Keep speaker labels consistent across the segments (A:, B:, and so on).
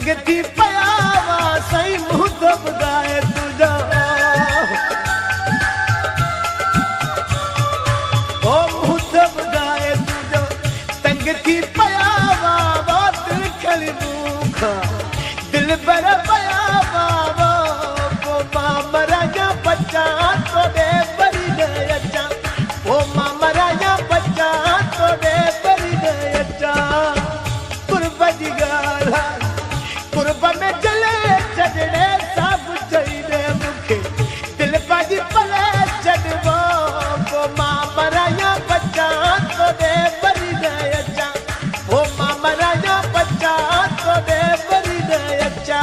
A: तंग थी पयावा साईं मुंह तो ॿुधाए तुंहिंजो ओ मुंह तो ॿुधाए तुंहिंजो तंग थी पयावा वो दिल खली मूंखा दिल भर पयावा वो मां मराया बच्चा तोड़े बरी न अचा वो मां मराया बच्चा तोड़े बरी न अचा कुर्ब जी ॻाल्हि कुर्ब में जले छॾणे सभु चईंदे मूंखे दिल पंहिंजी पले छॾिबो पोइ मां मराया बच्चा तोड़े बरी न अचा पोइ मां मराया बच्चा तोड़े बरी न अचा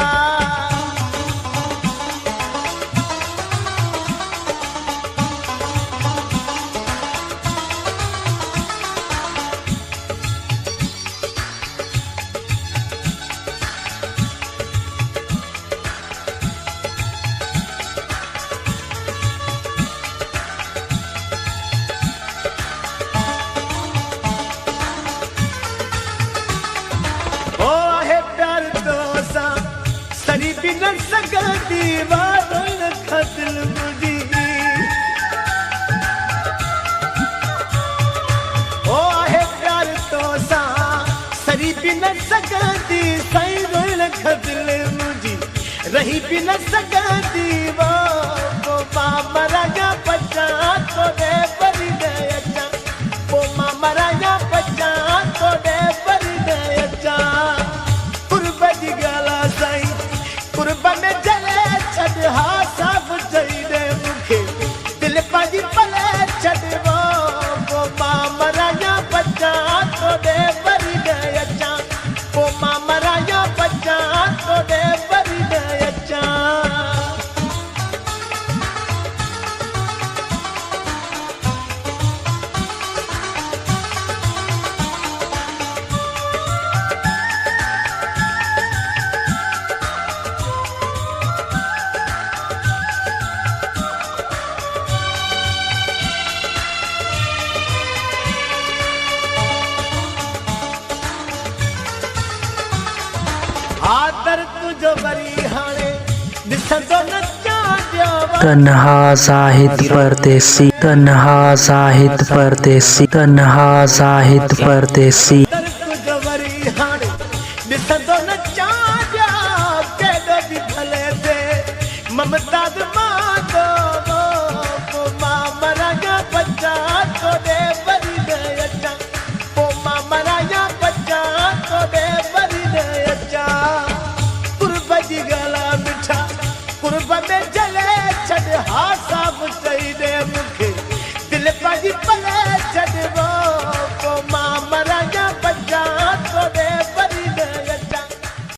A: सरी बि न सघंदी वारन खां दिल मुंहिंजी ओ आहे प्यार तोसां सरी बि न सघंदी साईं रोइण खां दिल मुंहिंजी रही बि न सघंदी वो मां मराया बच्चा तोड़े बरी न अचा पोइ मां मराया बच्चा तोड़े बरी न अचा कुर्ब जी ॻाल्हि साईं कुर्ब में जले छॾ हा सभु चईंदे मूंखे दिल पंहिंजी पले छॾिबो पोइ मां मराया बच्चा तोड़े बरी न अचा पोइ मां मराया बच्चा तोड़े बरी न अचा आदर तुझो वरी हाणे ॾिसंदो न चांडियो
B: तन्हा ज़ाहिद परदेसी तन्हा ज़ाहिद परदेसी तन्हा ज़ाहिद परदेसी